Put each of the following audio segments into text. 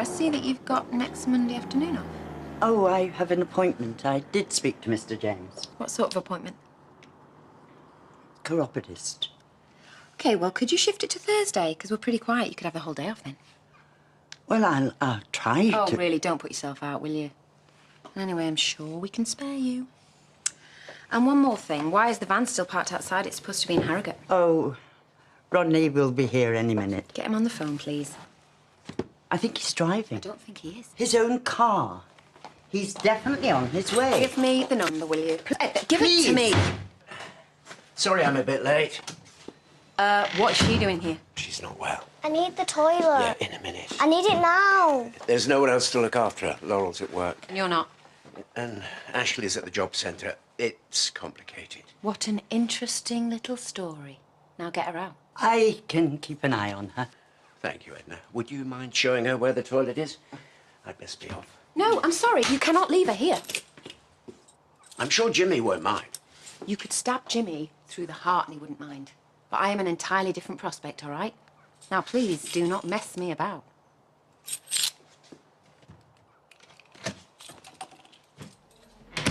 I see that you've got next Monday afternoon off. Oh, I have an appointment. I did speak to Mr. James. What sort of appointment? Chiropodist. OK, well, could you shift it to Thursday? Because we're pretty quiet. You could have the whole day off then. Well, I'll try Oh, to... really? Don't put yourself out, will you? Anyway, I'm sure we can spare you. And one more thing. Why is the van still parked outside? It's supposed to be in Harrogate. Oh, Rodney will be here any minute. Get him on the phone, please. I think he's driving. I don't think he is. His own car. He's definitely on his way. Give me the number, will you? Give Please. it to me. Sorry I'm a bit late. What's she doing here? She's not well. I need the toilet. Yeah, in a minute. I need it now. There's no one else to look after her. Laurel's at work. And you're not? And Ashley's at the job centre. It's complicated. What an interesting little story. Now get her out. I can keep an eye on her. Thank you, Edna. Would you mind showing her where the toilet is? I'd best be off. No, I'm sorry. You cannot leave her here. I'm sure Jimmy won't mind. You could stab Jimmy through the heart and he wouldn't mind. But I am an entirely different prospect, all right? Now, please, do not mess me about.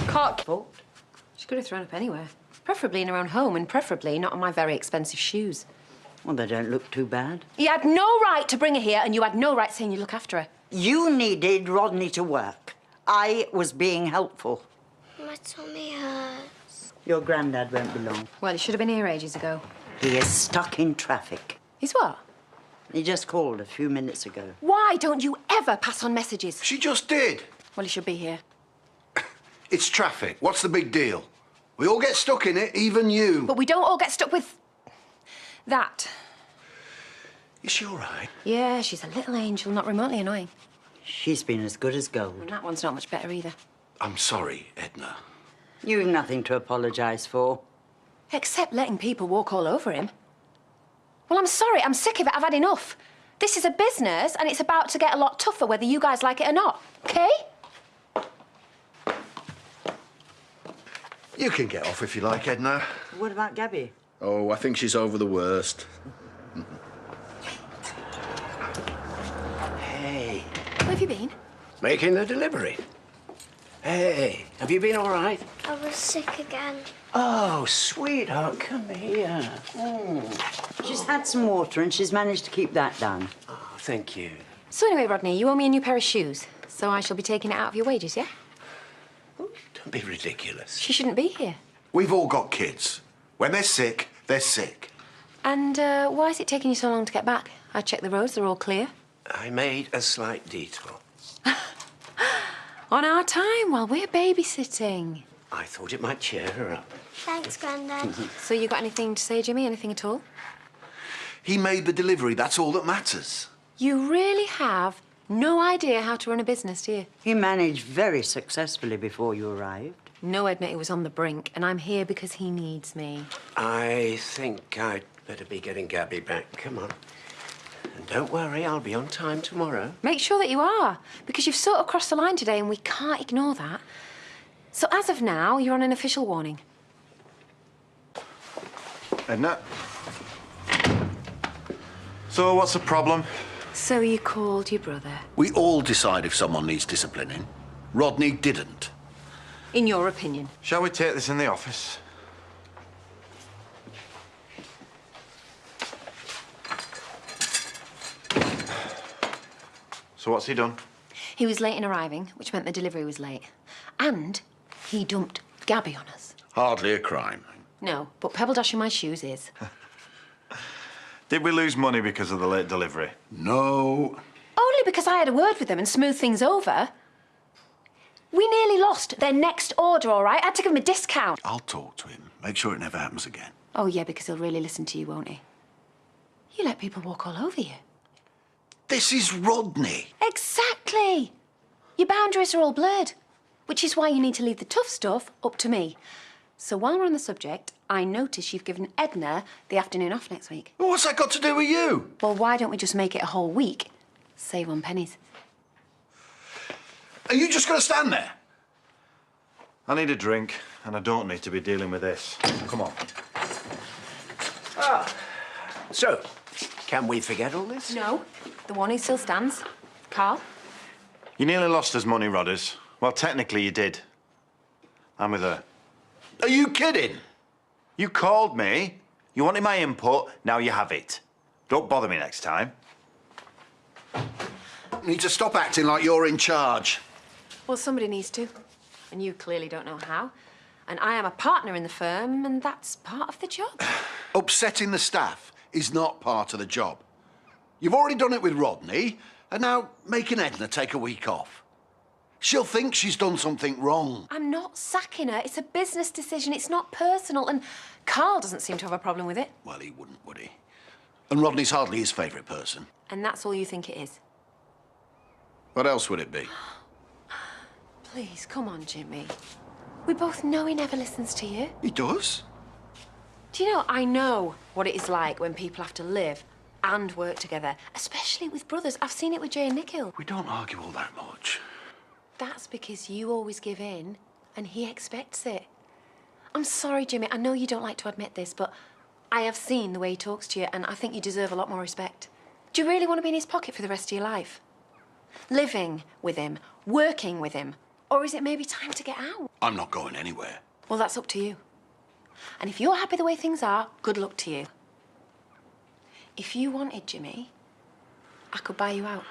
Can't fault. She could have thrown up anywhere. Preferably in her own home and preferably not on my very expensive shoes. Well, they don't look too bad. You had no right to bring her here and you had no right saying you look after her. You needed Rodney to work. I was being helpful. My tummy hurts. Your granddad won't be long. Well, he should have been here ages ago. He is stuck in traffic. He's what? He just called a few minutes ago. Why don't you ever pass on messages? She just did. Well, he should be here. It's traffic. What's the big deal? We all get stuck in it, even you. But we don't all get stuck with... that. Is she all right? Yeah, she's a little angel, not remotely annoying. She's been as good as gold. And that one's not much better either. I'm sorry, Edna. You've nothing to apologise for. Except letting people walk all over him. Well, I'm sorry, I'm sick of it, I've had enough. This is a business and it's about to get a lot tougher whether you guys like it or not, OK? You can get off if you like, Edna. What about Gabby? Oh, I think she's over the worst. Hey, Where have you been? making the delivery. Hey, have you been all right? I was sick again. Oh, sweetheart, come here. She's had some water and she's managed to keep that down. Oh, thank you. So anyway, Rodney, you owe me a new pair of shoes. So I shall be taking it out of your wages, yeah? Don't be ridiculous. She shouldn't be here. We've all got kids. When they're sick, they're sick. And why is it taking you so long to get back? I checked the roads, they're all clear. I made a slight detour. On our time, while we're babysitting. I thought it might cheer her up. Thanks, Grandad. So you got anything to say, Jimmy? Anything at all? He made the delivery. That's all that matters. You really have no idea how to run a business, do you? He managed very successfully before you arrived. No, Edna, it was on the brink, and I'm here because he needs me. I think I'd better be getting Gabby back. Come on. And don't worry, I'll be on time tomorrow. Make sure that you are, because you've sort of crossed the line today, and we can't ignore that. So as of now, you're on an official warning. Edna? So, what's the problem? So you called your brother. We all decide if someone needs disciplining. Rodney didn't. In your opinion. Shall we take this in the office? So what's he done? He was late in arriving, which meant the delivery was late. And he dumped Gabby on us. Hardly a crime. No, but pebble dashing my shoes is. Did we lose money because of the late delivery? No. Only because I had a word with them and smoothed things over. We nearly lost their next order, all right? I had to give him a discount. I'll talk to him. Make sure it never happens again. Oh, yeah, because he'll really listen to you, won't he? You let people walk all over you. This is Rodney. Exactly. Your boundaries are all blurred, which is why you need to leave the tough stuff up to me. So while we're on the subject, I notice you've given Edna the afternoon off next week. Well, what's that got to do with you? Well, why don't we just make it a whole week? Save on pennies. Are you just going to stand there? I need a drink, and I don't need to be dealing with this. Come on. So, can we forget all this? No, the warning still stands. Carl? You nearly lost us money, Rodders. Well, technically you did. I'm with her. Are you kidding? You called me. You wanted my input. Now you have it. Don't bother me next time. You need to stop acting like you're in charge. Well, somebody needs to. And you clearly don't know how. And I am a partner in the firm, and that's part of the job. Upsetting the staff is not part of the job. You've already done it with Rodney, and now making Edna take a week off. She'll think she's done something wrong. I'm not sacking her. It's a business decision. It's not personal. And Carl doesn't seem to have a problem with it. Well, he wouldn't, would he? And Rodney's hardly his favourite person. And that's all you think it is? What else would it be? Please, come on, Jimmy. We both know he never listens to you. He does. Do you know, I know what it is like when people have to live and work together, especially with brothers. I've seen it with Jay and Nikhil. We don't argue all that much. That's because you always give in and he expects it. I'm sorry, Jimmy. I know you don't like to admit this, but I have seen the way he talks to you, and I think you deserve a lot more respect. Do you really want to be in his pocket for the rest of your life? Living with him, working with him, or is it maybe time to get out? I'm not going anywhere. Well, that's up to you. And if you're happy the way things are, good luck to you. If you wanted, Jimmy, I could buy you out.